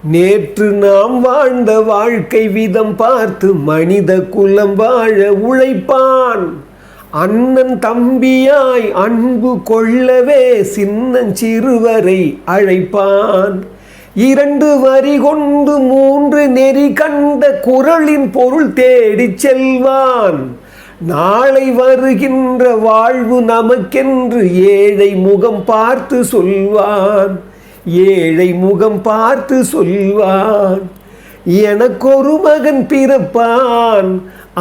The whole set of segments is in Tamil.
நேற்று நாம் வாழ்ந்த வாழ்க்கை விதம் பார்த்து மனித குலம் வாழ உழைப்பான். அண்ணன் தம்பியாய் அன்பு கொள்ளவே சின்னஞ்சிறுவரை அழைப்பான். 2 வரி கொண்டு 3 நெறி கண்ட குறளின் பொருள் தேடிச் செல்வான். நாளை வருகின்ற வாழ்வு நமக்கென்று ஏழை முகம் பார்த்து சொல்வான். ஏழை முகம் பார்த்து சொல்வான். எனக்கொரு மகன் பிறப்பான்,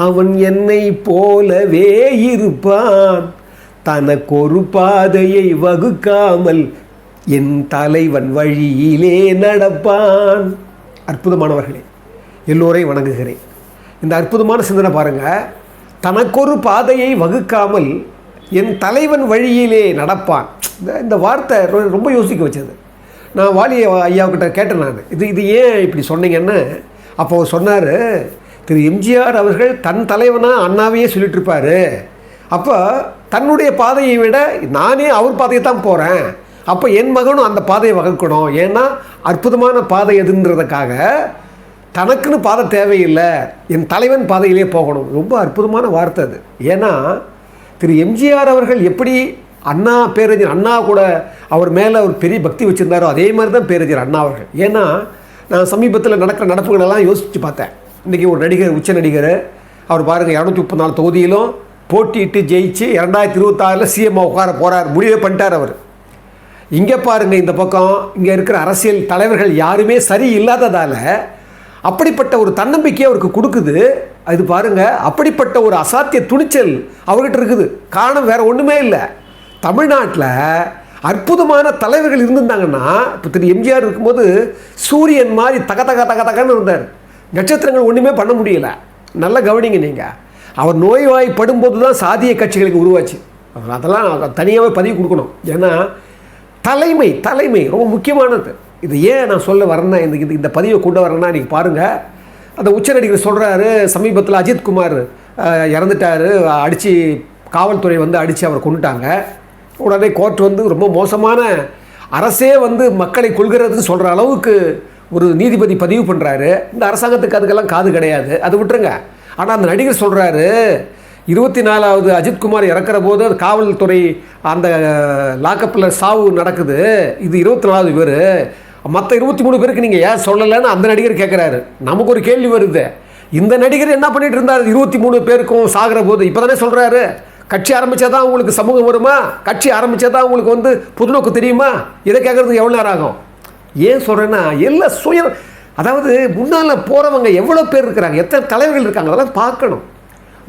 அவன் என்னை போலவே இருப்பான். தனக்கொரு பாதையை வகுக்காமல் என் தலைவன் வழியிலே நடப்பான். அற்புதமானவர்களே, எல்லோரையும் வணங்குகிறேன். இந்த அற்புதமான சிந்தனை பாருங்கள். தனக்கொரு பாதையை வகுக்காமல் என் தலைவன் வழியிலே நடப்பான். இந்த வார்த்தை ரொம்ப யோசிக்க வச்சது. நான் வாலி ஐயாவுக்கிட்ட கேட்டேன், நான் இது ஏன் இப்படி சொன்னீங்கன்னு. அப்போ அவர் சொன்னார், திரு எம்ஜிஆர் அவர்கள் தன் தலைவனாக அண்ணாவையே சொல்லிட்டு இருப்பார். அப்போ தன்னுடைய பாதையை விட நானே அவர் பாதையை தான் போகிறேன். அப்போ என் மகனும் அந்த பாதையை வகுக்கணும். ஏன்னா அற்புதமான பாதை எதுன்றதுக்காக தனக்குன்னு பாதை தேவையில்லை, என் தலைவன் பாதையிலே போகணும். ரொம்ப அற்புதமான வார்த்தை அது. ஏன்னா திரு எம்ஜிஆர் அவர்கள் எப்படி அண்ணா பேரறிஞர் அண்ணா கூட அவர் மேலே ஒரு பெரிய பக்தி வச்சுருந்தாரோ அதே மாதிரி தான் பேரறிஞர் அண்ணா அவர்கள். ஏன்னா நான் சமீபத்தில் நடக்கிற நடப்புகளெல்லாம் யோசித்து பார்த்தேன். இன்றைக்கி ஒரு நடிகர், உச்ச நடிகர், அவர் பாருங்கள் 234 தொகுதியிலும் போட்டியிட்டு ஜெயிச்சு 2026 சிஎம் உட்கார போகிறார், முடிவே பண்ணிட்டார் அவர். இங்கே பாருங்கள், இந்த பக்கம் இங்கே இருக்கிற அரசியல் தலைவர்கள் யாருமே சரி இல்லாததால் அப்படிப்பட்ட ஒரு தன்னம்பிக்கையை அவருக்கு கொடுக்குது. அது பாருங்கள், அப்படிப்பட்ட ஒரு அசாத்திய துணிச்சல் அவர்கிட்ட இருக்குது. காரணம் வேறு ஒன்றுமே இல்லை. தமிழ்நாட்டில் அற்புதமான தலைவர்கள் இருந்திருந்தாங்கன்னா, இப்போ திரு எம்ஜிஆர் இருக்கும்போது சூரியன் மாதிரி தகன்னு இருந்தார். நட்சத்திரங்கள் ஒன்றுமே பண்ண முடியலை. நல்லா கவனிங்க நீங்கள். அவர் நோய்வாய்ப்படும்போது தான் சாதிய கட்சிகளுக்கு உருவாச்சு. அதெல்லாம் தனியாகவே பதிவு கொடுக்கணும். ஏன்னா தலைமை ரொம்ப முக்கியமானது. இது ஏன் நான் சொல்ல வரேன்னா, இந்த பதிவை கொண்டு வரேன்னா, நீங்கள் பாருங்கள், அந்த உச்ச நடிகர் சொல்கிறாரு, சமீபத்தில் அஜித்குமார் இறந்துட்டார், அடித்து காவல்துறை வந்து அடித்து அவரை கொண்டுட்டாங்க. உடனே கோர்ட் வந்து ரொம்ப மோசமான அரசே வந்து மக்களை கொள்கிறதுன்னு சொல்கிற அளவுக்கு ஒரு நீதிபதி பதிவு பண்ணுறாரு. இந்த அரசாங்கத்துக்கு அதுக்கெல்லாம் காது கிடையாது, அது விட்டுருங்க. ஆனால் அந்த நடிகர் சொல்கிறாரு, 24வது அஜித்குமார் இறக்குற போது அது காவல்துறை அந்த லாக்கப்பில் சாவு நடக்குது, இது 24வது பேர், மற்ற 23 பேருக்கு நீங்கள் ஏன் சொல்லலைன்னு அந்த நடிகர் கேட்குறாரு. நமக்கு ஒரு கேள்வி வருது, இந்த நடிகர் என்ன பண்ணிட்டு இருந்தார் 23 பேருக்கும் சாகிற போது? இப்போ தானே சொல்கிறாரு, கட்சி ஆரம்பித்தா தான் உங்களுக்கு சமூகம் வருமா, கட்சி ஆரம்பித்தா தான் உங்களுக்கு வந்து புதுநோக்கு தெரியுமா? இதை கேட்குறதுக்கு எவ்வளோ நேரம் ஆகும்? ஏன் சொல்கிறேன்னா, எல்லாம் அதாவது முன்னால் போகிறவங்க எவ்வளோ பேர் இருக்கிறாங்க, எத்தனை தலைவர்கள் இருக்காங்க, அதெல்லாம் பார்க்கணும்.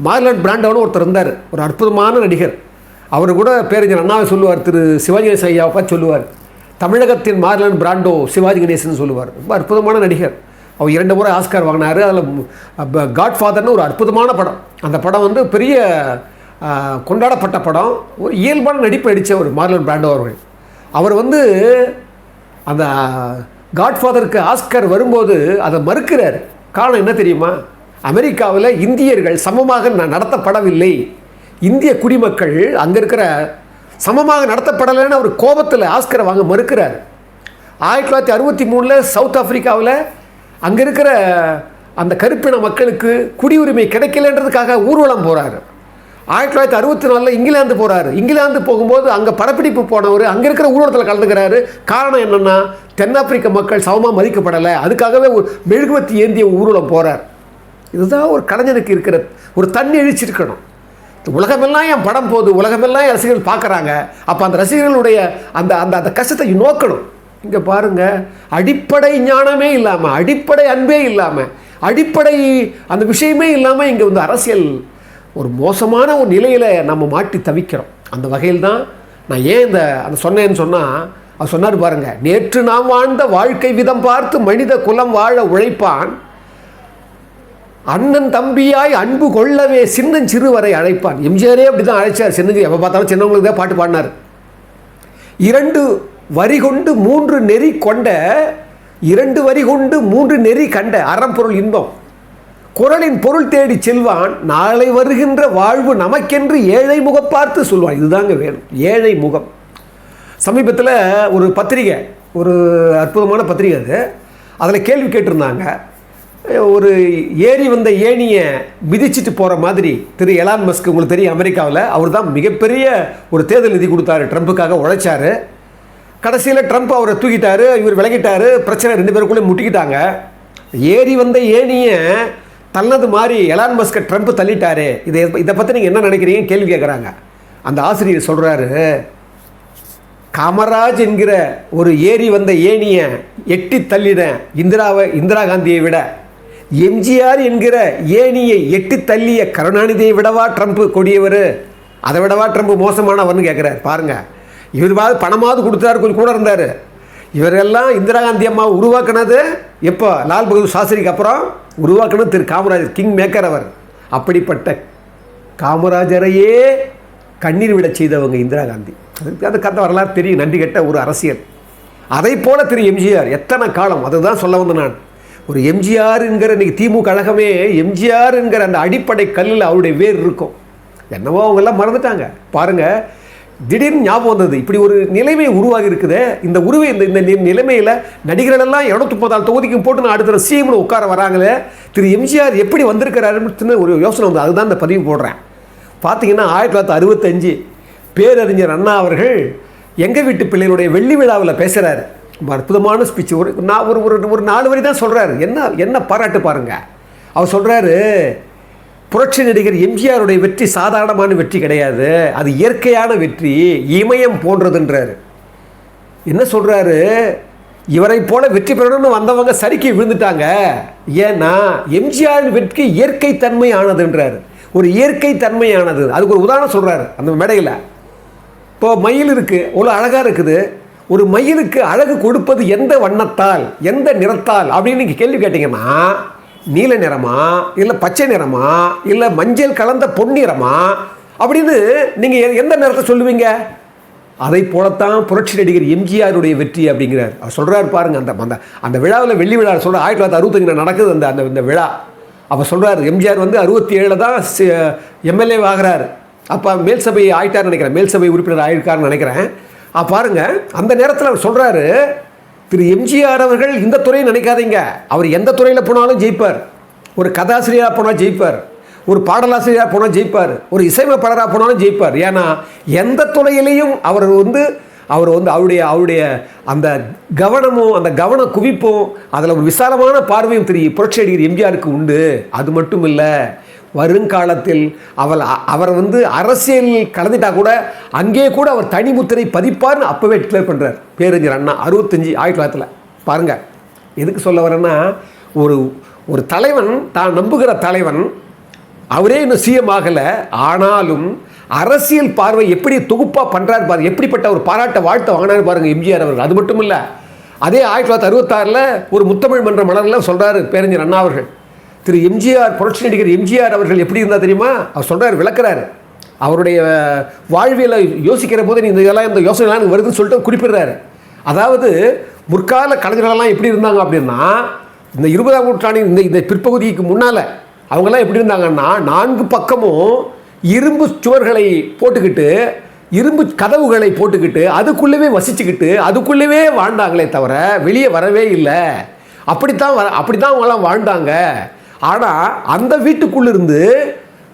மார்லன் பிராண்டோன்னு ஒருத்தர் இருந்தார், ஒரு அற்புதமான நடிகர். அவர் கூட பேரறிஞர் அண்ணாவை சொல்லுவார், திரு சிவாஜி கணேசன் ஐயாவை பார்த்து சொல்லுவார், தமிழகத்தின் மார்லன் பிராண்டோ சிவாஜி கணேசன் சொல்லுவார். ரொம்ப அற்புதமான நடிகர். அவர் 2 முறை ஆஸ்கார் வாங்கினார். அதில் காட்ஃபாதர்னு ஒரு அற்புதமான படம். அந்த படம் வந்து பெரிய கொண்டாடப்பட்ட படம். ஒரு இயல்பான நடிப்பை அடித்தவர் மார்லன் பிராண்டோ அவர்கள். அவர் வந்து அந்த காட்ஃபாதருக்கு ஆஸ்கார் வரும்போது அதை மறுக்கிறார். காரணம் என்ன தெரியுமா? அமெரிக்காவில் இந்தியர்கள் சமமாக நடத்தப்படவில்லை, இந்திய குடிமக்கள் அங்கே இருக்கிற சமமாக நடத்தப்படலைன்னு அவர் கோபத்தில் ஆஸ்கரை வாங்க மறுக்கிறார். 1963 சவுத் ஆப்பிரிக்காவில் அங்கே இருக்கிற அந்த கருப்பின மக்களுக்கு குடியுரிமை கிடைக்கலன்றதுக்காக ஊர்வலம் போகிறார். 1964 இங்கிலாந்து போகிறாரு. இங்கிலாந்து போகும்போது அங்கே படப்பிடிப்பு போனவர் அங்கே இருக்கிற ஊர்வலத்தில் கலந்துக்கிறாரு. காரணம் என்னென்னா, தென்னாப்பிரிக்க மக்கள் சமமாக மதிக்கப்படலை, அதுக்காகவே ஒரு மெழுகுவத்தி ஏந்திய ஊர்வலம் போகிறார். இதுதான் ஒரு கலைஞனுக்கு இருக்கிற ஒரு தண்ணி எழுச்சிருக்கணும். உலகமெல்லாம் என் படம் போகுது, உலகமெல்லாம் என் ரசிகர்கள் பார்க்குறாங்க, அப்போ அந்த ரசிகர்களுடைய அந்த அந்த அந்த கஷ்டத்தை நோக்கணும். இங்கே பாருங்கள், அடிப்படை ஞானமே இல்லாமல், அடிப்படை அன்பே இல்லாமல், அடிப்படை அந்த விஷயமே இல்லாமல் இங்கே வந்து அரசியல் ஒரு மோசமான ஒரு நிலையில் நம்ம மாட்டி தவிக்கிறோம். அந்த வகையில் தான் நான் ஏன் அந்த சொன்னேன்னு சொன்னால், அவர் சொன்னார் பாருங்கள், நேற்று நாம் வாழ்ந்த வாழ்க்கை விதம் பார்த்து மனித குலம் வாழ உழைப்பான். அண்ணன் தம்பியாய் அன்பு கொள்ளவே சின்னஞ்சிறுவரை அழைப்பான். எம்ஜிஆரே அப்படி தான் அழைச்சார். சின்னஞ்சிறு எப்போ பார்த்தாலும் சின்னவங்களுக்கு தான் பாட்டு பாடினார். 2 வரி கொண்டு 3 நெறி கொண்ட 2 வரி கொண்டு 3 நெறி கண்ட அறம்பொருள் இன்பம் குறளின் பொருள் தேடி செல்வான். நாளை வருகின்ற வாழ்வு நமக்கென்று ஏழை முகம் பார்த்து சொல்வான். இதுதாங்க வேணும், ஏழை முகம். சமீபத்தில் ஒரு பத்திரிகை, ஒரு அற்புதமான பத்திரிகை அது. அதில் கேள்வி கேட்டிருந்தாங்க. ஒரு ஏறி வந்த ஏணியை மிதிச்சிட்டு போகிற மாதிரி திரு எலான் மஸ்க், உங்களுக்கு தெரியும், அமெரிக்காவில் அவர் தான் மிகப்பெரிய ஒரு தேர்தல் நிதி கொடுத்தாரு, ட்ரம்ப்புக்காக உழைச்சார். கடைசியில் ட்ரம்ப் அவரை தூக்கிட்டாரு, இவர் விலகிட்டார், பிரச்சனை 2 பேருக்குள்ளே முட்டிக்கிட்டாங்க. ஏறி வந்த ஏணியை தள்ளது மாதிரி எலான் மஸ்கை ட்ரம்ப் தள்ளிட்டாரு. இதை பற்றி நீங்கள் என்ன நினைக்கிறீங்க கேள்வி கேட்குறாங்க. அந்த ஆசிரியர் சொல்கிறாரு, காமராஜ் என்கிற ஒரு ஏறி வந்த ஏணியை எட்டி தள்ளின இந்திரா காந்தியை விட எம்ஜிஆர் என்கிற ஏணியை எட்டி தள்ளிய கருணாநிதியை விடவா ட்ரம்ப் கொடியவர், அதை விடவா ட்ரம்ப் மோசமானவர்னு கேட்குறாரு. பாருங்கள், இவருவாது பணமாவது கொடுத்தாரு, கொஞ்சம் கூட இருந்தார். இவரெல்லாம் இந்திரா காந்தி அம்மா உருவாக்குனது எப்போ? லால் பகதூர் சாஸ்திரிக்கு அப்புறம் உருவாக்குனது திரு காமராஜர், கிங் மேக்கர் அவர். அப்படிப்பட்ட காமராஜரையே கண்ணீர் விட செய்தவங்க இந்திரா காந்தி. அது கதை வரலாறு தெரியும், நன்றி கெட்ட ஒரு அரசியல். அதை போல திரு எம்ஜிஆர் எத்தனை காலம், அதுதான் சொல்ல வந்தேன் நான். ஒரு எம்ஜிஆர் என்கிற இன்றைக்கி திமுக கழகமே எம்ஜிஆர் என்கிற அந்த அடிப்படை கல்லில் அவருடைய வேர் இருக்கும். என்னவோ அவங்கெல்லாம் மறந்துட்டாங்க. பாருங்கள், திடீர்னு ஞாபகம் வந்தது, இப்படி ஒரு நிலைமை உருவாகி இருக்குது. இந்த இந்த நிலைமையில் நடிகர்களெல்லாம் 234 தொகுதிக்கும் போட்டு நான் அடுத்த சிஎம்னு உட்கார வராங்களே, திரு எம்ஜிஆர் எப்படி வந்திருக்கிறாருன்னு ஒரு யோசனை வந்து, அதுதான் இந்த பதிவு போடுறேன். பார்த்தீங்கன்னா 1965 பேரறிஞர் அண்ணா அவர்கள் எங்கள் வீட்டு பிள்ளைகளுடைய வெள்ளி விழாவில் பேசுகிறாரு. அற்புதமான ஸ்பீச். ஒரு 4 வரி தான் சொல்கிறாரு. என்ன பாராட்டு பாருங்கள். அவர் சொல்கிறாரு, புரட்சி நடிகர் எம்ஜிஆருடைய வெற்றி சாதாரணமான வெற்றி கிடையாது, அது இயற்கையான வெற்றி, இமயம் போன்றதுன்றாரு. என்ன சொல்கிறாரு, இவரை போல வெற்றி பெறணும்னு வந்தவங்க சறுக்கி விழுந்துட்டாங்க. ஏன்னா எம்ஜிஆரின் வெற்றி இயற்கை தன்மை ஆனதுன்றாரு. ஒரு இயற்கை தன்மையானது. அதுக்கு ஒரு உதாரணம் சொல்கிறாரு அந்த மேடையில். இப்போ மயில் இருக்குது, அவ்வளோ அழகாக இருக்குது. ஒரு மயிலுக்கு அழகு கொடுப்பது எந்த வண்ணத்தால், எந்த நிறத்தால் அப்படின்னு நீங்கள் கேள்வி கேட்டிங்கன்னா, நீல நிறமா, இல்லை பச்சை நிறமா, இல்லை மஞ்சள் கலந்த பொன்னிறமா அப்படின்னு நீங்கள் எந்த நிறத்தை சொல்லுவீங்க? அதை போலத்தான் புரட்சி நடிகர் எம்ஜிஆருடைய வெற்றி அப்படிங்கிறார். அவர் சொல்கிறார் பாருங்கள், அந்த அந்த விழாவில் வெள்ளி விழா சொல்கிற 1965 நடக்குது அந்த விழா. அவர் சொல்கிறார், எம்ஜிஆர் வந்து 67 தான் எம்எல்ஏ ஆகிறார். அப்போ மேல் சபை ஆயிட்டார்னு நினைக்கிறேன், மேல் சபை உறுப்பினர் ஆயிருக்காருன்னு நினைக்கிறேன். பாருங்கள், அந்த நேரத்தில் அவர் சொல்கிறாரு, திரு எம்ஜிஆர் அவர்கள் இந்த துறையை நினைக்காதீங்க, அவர் எந்த துறையில் போனாலும் ஜெயிப்பார். ஒரு கதாசிரியராக போனால் ஜெயிப்பார், ஒரு பாடலாசிரியராக போனால் ஜெயிப்பார், ஒரு இசையமைப்பாளராக போனாலும் ஜெயிப்பார். ஏன்னா எந்த துறையிலையும் அவருடைய அந்த கவனமும் அந்த கவன குவிப்பும் அதில் ஒரு விசாலமான பார்வையும் புரட்சி நடிகர் எம்ஜிஆருக்கு உண்டு. அது மட்டும் இல்லை, வருங்காலத்தில் அவர் அரசியல் கலந்துட்டா கூட அங்கே கூட அவர் தனிமுத்திரை பதிப்பார்னு அப்போவே டிக்ளேர் பண்ணுறார் பேரறிஞர் அண்ணா 1965 பாருங்கள். எதுக்கு சொல்ல வரேன்னா, ஒரு தலைவன், தான் நம்புகிற தலைவன், அவரே இன்னும் சிஎம் ஆகலை, ஆனாலும் அரசியல் பார்வை எப்படி தொகுப்பாக பண்ணுறாரு பாருங்க, எப்படிப்பட்ட ஒரு பாராட்ட வாழ்த்தை வாங்கினாரு பாருங்கள் எம்ஜிஆர் அவர்கள். அது மட்டும் இல்லை, அதே 1966 ஒரு முத்தமிழ் மன்ற மலரில் சொல்கிறாரு பேரறிஞர் அண்ணா அவர்கள், திரு எம்ஜிஆர், புரட்சி நடிகர் எம்ஜிஆர் அவர்கள் எப்படி இருந்தால் தெரியுமா? அவர் சொல்கிறார், விளக்குறாரு. அவருடைய வாழ்வியலை யோசிக்கிற போது இந்த யோசனைலாம் வருதுன்னு சொல்லிட்டு குறிப்பிடுறாரு. அதாவது முற்கால கலைஞர்களெல்லாம் எப்படி இருந்தாங்க அப்படின்னா, இந்த 20ஆம் நூற்றாண்டின் இந்த பிற்பகுதிக்கு முன்னால் அவங்கெல்லாம் எப்படி இருந்தாங்கன்னா, 4 பக்கமும் இரும்பு சுவர்களை போட்டுக்கிட்டு, இரும்பு கதவுகளை போட்டுக்கிட்டு, அதுக்குள்ளவே வசிச்சுக்கிட்டு, அதுக்குள்ளவே வாழ்ந்தாங்களே தவிர வெளியே வரவே இல்லை. அப்படித்தான் அவங்களாம் வாழ்ந்தாங்க. ஆனால் அந்த வீட்டுக்குள்ளிருந்து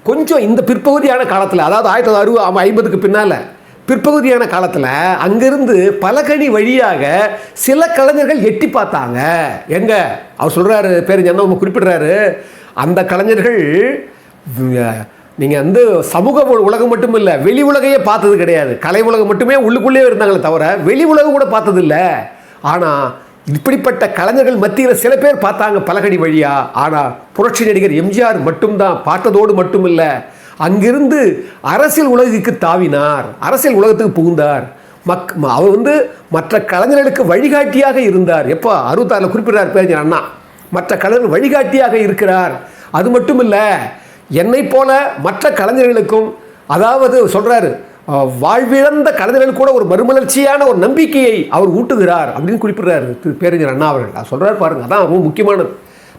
கொஞ்சம் இந்த பிற்பகுதியான காலத்தில், அதாவது 1950க்கு பின்னால் பிற்பகுதியான காலத்தில் அங்கிருந்து பலகனி வழியாக சில கலைஞர்கள் எட்டி பார்த்தாங்க. எங்க அவர் சொல்கிறாரு, பேரறிஞர் அண்ணா குறிப்பிடுறாரு, அந்த கலைஞர்கள் நீங்கள் சமூக உலகம் மட்டும் இல்லை, வெளி உலகையே பார்த்தது கிடையாது. கலை உலகம் மட்டுமே உள்ளுக்குள்ளே இருந்தாங்களே தவிர வெளி உலகம் கூட பார்த்ததில்லை. ஆனால் இப்படிப்பட்ட கலைஞர்கள் மத்தியில் சில பேர் பார்த்தாங்க பலகடி வழியாக. ஆனால் புரட்சி நடிகர் எம்ஜிஆர் மட்டும்தான் பார்த்ததோடு மட்டும் இல்லை, அங்கிருந்து அரசியல் உலகுக்கு தாவினார், அரசியல் உலகத்துக்கு புகுந்தார். அவர் மற்ற கலைஞர்களுக்கு வழிகாட்டியாக இருந்தார். எப்போ 66 குறிப்பிடுறார் பேரறிஞர் அண்ணா, மற்ற கலைஞர்கள் வழிகாட்டியாக இருக்கிறார். அது மட்டும் இல்லை, என்னை போல மற்ற கலைஞர்களுக்கும், அதாவது சொல்கிறாரு, வாழ்விழந்த கலைஞர்கள் கூட ஒரு மறுமலர்ச்சியான ஒரு நம்பிக்கையை அவர் ஊட்டுகிறார் அப்படின்னு குறிப்பிடுறாரு பேரறிஞர் அண்ணா அவர்கள். சொல்கிறார் பாருங்க, அதான் ரொம்ப முக்கியமானது.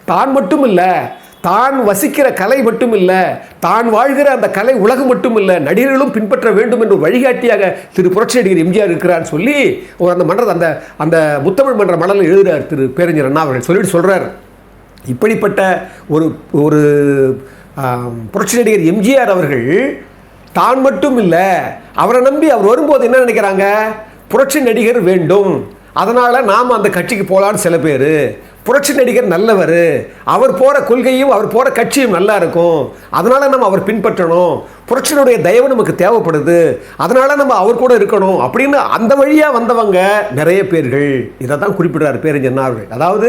தான் மட்டும் இல்லை, தான் வசிக்கிற கலை மட்டும் இல்லை, தான் வாழ்கிற அந்த கலை உலகம் மட்டும் இல்லை, நடிகர்களும் பின்பற்ற வேண்டும் என்று வழிகாட்டியாக திரு புரட்சி நடிகர் எம்ஜிஆர் இருக்கிறான்னு சொல்லி அந்த மன்றத்தை அந்த அந்த முத்தமிழ் மன்ற மடலில் எழுதுகிறார் திரு பேரறிஞர் அண்ணா அவர்கள். சொல்லிட்டு சொல்கிறார், இப்படிப்பட்ட ஒரு ஒரு புரட்சி நடிகர் எம்ஜிஆர் அவர்கள் தான் மட்டும் இல்லை, அவரை நம்பி அவர் வரும்போது என்ன நினைக்கிறாங்க, புரட்சி நடிகர் வேண்டும், அதனால் நாம் அந்த கட்சிக்கு போகலான்னு சில பேர், புரட்சி நடிகர் நல்லவர், அவர் போகிற கொள்கையும் அவர் போகிற கட்சியும் நல்லா இருக்கும், அதனால் நம்ம அவர் பின்பற்றணும், புரட்சியினுடைய தயவு நமக்கு தேவைப்படுது, அதனால் நம்ம அவர் கூட இருக்கணும் அப்படின்னு அந்த வழியாக வந்தவங்க நிறைய பேர்கள். இதை தான் குறிப்பிடுறார் பேரறிஞர் அண்ணா அவர்கள். அதாவது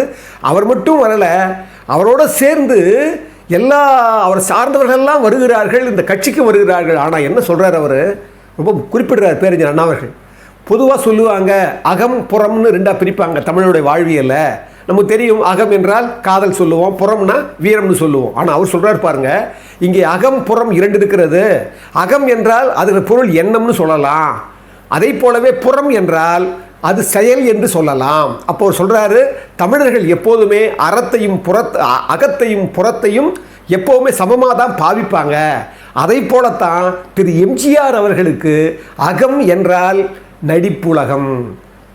அவர் மட்டும் வரலை, அவரோட சேர்ந்து எல்லா அவர் சார்ந்தவர்கள்லாம் வருகிறார்கள், இந்த கட்சிக்கும் வருகிறார்கள். ஆனால் என்ன சொல்கிறார் அவர், ரொம்ப குறிப்பிடுறார் பேரறிஞர் அண்ணா அவர்கள். பொதுவாக சொல்லுவாங்க, அகம் புறம்னு ரெண்டாக பிரிப்பாங்க தமிழுடைய வாழ்வியலை. நமக்கு தெரியும், அகம் என்றால் காதல் சொல்லுவோம், புறம்னா வீரம்னு சொல்லுவோம். ஆனால் அவர் சொல்கிறார் பாருங்க, இங்கே அகம் புறம் இரண்டு இருக்கிறது. அகம் என்றால் அதுக்கு பொருள் எண்ணம்னு சொல்லலாம், அதை போலவே புறம் என்றால் அது செயல் என்று சொல்லலாம். அப்போ அவர் சொல்கிறாரு, தமிழர்கள் எப்போதுமே அகத்தையும் புறத்தையும் எப்போவுமே சமமாக தான் பாவிப்பாங்க. அதை போலத்தான் திரு எம்ஜிஆர் அவர்களுக்கு அகம் என்றால் நடிப்புலகம்,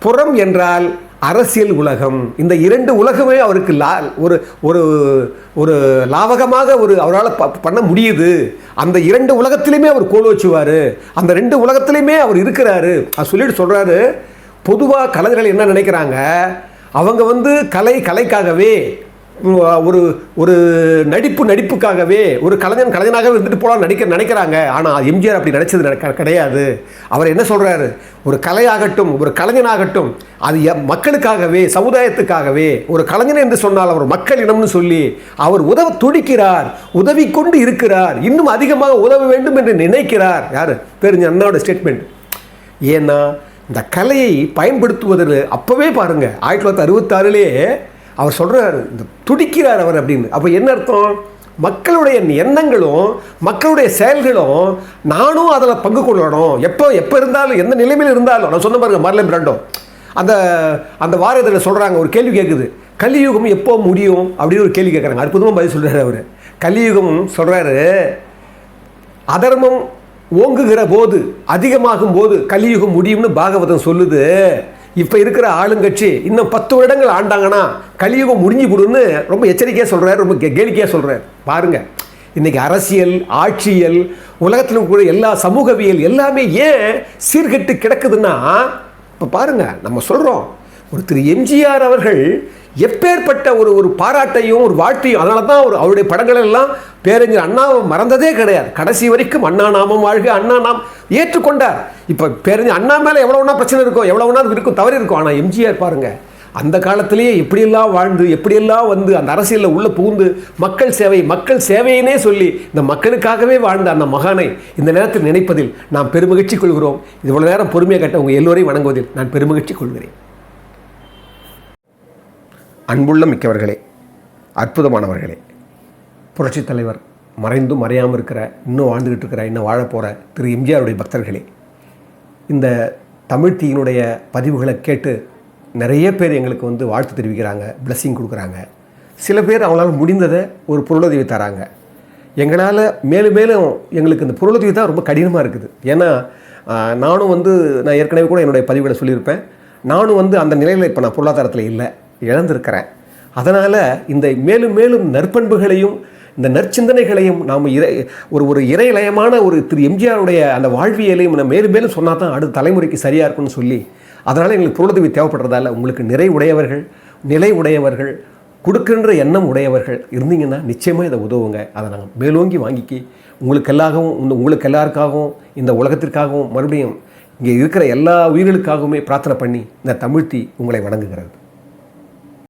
புறம் என்றால் அரசியல் உலகம், இந்த இரண்டு உலகமே அவருக்கு ஒரு ஒரு ஒரு லாவகமாக அவரால் பண்ண முடியுது. அந்த இரண்டு உலகத்திலையுமே அவர் கோல் வச்சுவார், அந்த ரெண்டு உலகத்திலையுமே அவர் இருக்கிறாரு. அது சொல்லிட்டு சொல்கிறாரு, பொதுவாக கலைஞர்கள் என்ன நினைக்கிறாங்க, அவங்க கலைக்காகவே ஒரு ஒரு நடிப்புக்காகவே ஒரு கலைஞனாகவே இருந்துட்டு போகலான்னு நினைக்கிறாங்க. ஆனால் எம்ஜிஆர் அப்படி நினச்சது கிடையாது. அவர் என்ன சொல்கிறாரு, ஒரு கலையாகட்டும் ஒரு கலைஞனாகட்டும் அது மக்களுக்காகவே சமுதாயத்துக்காகவே, ஒரு கலைஞன் என்று சொன்னால் அவர் மக்கள் இனம்னு சொல்லி அவர் உதவ துடிக்கிறார், உதவி கொண்டு இருக்கிறார், இன்னும் அதிகமாக உதவ வேண்டும் என்று நினைக்கிறார். யார், பேரறிஞர் அண்ணாவோட ஸ்டேட்மெண்ட். ஏன்னா இந்த கலையை பயன்படுத்துவதில் அப்போவே பாருங்கள் 1966 அவர் சொல்கிறார், இந்த துடிக்கிறார் அவர் அப்படின்னு. அப்போ என்ன அர்த்தம், மக்களுடைய எண்ணங்களும் மக்களுடைய செயல்களும் நானும் அதில் பங்கு கொள்ளணும். எப்போ இருந்தாலும் எந்த நிலைமையில் இருந்தாலும், நான் சொன்ன பாருங்க மார்லன் பிராண்டோ அந்த அந்த வாரத்தில் சொல்கிறாங்க, ஒரு கேள்வி கேட்குது, கலியுகம் எப்போ முடியும் அப்படின்னு ஒரு கேள்வி கேட்குறாங்க. அற்புதமாக பதில் சொல்கிறார் அவர். கலியுகம் சொல்கிறாரு, அதர்மம் ஓங்குகிற போது அதிகமாகும் போது கலியுகம் முடியும்னு பாகவதம் சொல்லுது. இப்போ இருக்கிற ஆளுங்கட்சி இன்னும் 10 வருடங்கள் ஆண்டாங்கன்னா கலியுகம் முடிஞ்சு போடுன்னு ரொம்ப எச்சரிக்கையாக சொல்கிறார், ரொம்ப கேளிக்கையாக சொல்கிறார். பாருங்கள், இன்றைக்கி அரசியல் ஆட்சியல் உலகத்தில் கூட எல்லா சமூகவியல் எல்லாமே ஏன் சீர்கெட்டு கிடக்குதுன்னா, இப்போ பாருங்கள், நம்ம சொல்கிறோம் ஒரு திரு எம்ஜிஆர் அவர்கள் எப்பேற்பட்ட ஒரு பாராட்டையும் ஒரு வாழ்த்தையும், அதனால தான் அவருடைய படங்கள் எல்லாம் பேரறிஞர் அண்ணாவை மறந்ததே கிடையாது. கடைசி வரைக்கும் அண்ணா நாமம் வாழ்க, அண்ணா நாம் ஏற்றுக்கொண்டார். இப்போ பேரறிஞர் அண்ணா மேலே எவ்வளோனா பிரச்சனை இருக்கும், எவ்வளோனா இருக்கும், தவறு இருக்கும். ஆனால் எம்ஜிஆர் பாருங்கள், அந்த காலத்திலேயே எப்படியெல்லாம் வாழ்ந்து எப்படியெல்லாம் அந்த அரசியலில் உள்ள புகுந்து மக்கள் சேவையினே சொல்லி இந்த மக்களுக்காகவே வாழ்ந்த அந்த மகானை இந்த நேரத்தில் நினைப்பதில் நாம் பெருமகிழ்ச்சி கொள்கிறோம். இவ்வளோ நேரம் பொறுமையாக கேட்ட உங்கள் எல்லோரையும் வணங்குவதில் நான் பெருமகிழ்ச்சி கொள்கிறேன். அன்புள்ள மிக்கவர்களே, அற்புதமானவர்களே, புரட்சித் தலைவர் மறைந்தும் மறையாமல் இருக்கிற, இன்னும் வாழ்ந்துக்கிட்டு இருக்கிற, இன்னும் வாழப்போகிற திரு எம்ஜிஆருடைய பக்தர்களே, இந்த தமிழ் தீயினுடைய பதிவுகளை கேட்டு நிறைய பேர் எங்களுக்கு வாழ்த்து தெரிவிக்கிறாங்க, பிளஸ்ஸிங் கொடுக்குறாங்க. சில பேர் அவங்களால முடிந்ததை ஒரு பொருளுதவி தராங்க. எங்களால் மேலும் மேலும் எங்களுக்கு இந்த பொருளுதவி தான் ரொம்ப கடினமாக இருக்குது. ஏன்னா நானும் நான் ஏற்கனவே கூட என்னுடைய பதிவுகளை சொல்லியிருப்பேன், நானும் அந்த நிலையில் இப்போ நான் பொருளாதாரத்தில் இல்லை, இழந்திருக்கிறேன். அதனால் இந்த மேலும் மேலும் நற்பண்புகளையும் இந்த நற்சிந்தனைகளையும் நாம் ஒரு இறைலயமான ஒரு திரு எம்ஜிஆருடைய அந்த வாழ்வியலையும் நம்ம மேலும் மேலும் சொன்னால் தான் அடுத்த தலைமுறைக்கு சரியாக இருக்கும்னு சொல்லி, அதனால் எங்களுக்கு பொருளுதவி தேவைப்படுறதால உங்களுக்கு நிலை உடையவர்கள் கொடுக்கின்ற எண்ணம் உடையவர்கள் இருந்தீங்கன்னா நிச்சயமாக இதை உதவுங்க. அதை நாங்கள் மேலோங்கி வாங்கிக்கி உங்களுக்கு எல்லாருக்காகவும் இந்த உலகத்திற்காகவும் மறுபடியும் இங்கே இருக்கிற எல்லா உயிர்களுக்காகவுமே பிரார்த்தனை பண்ணி இந்த தமிழ்த்தி உங்களை வணங்குகிறது.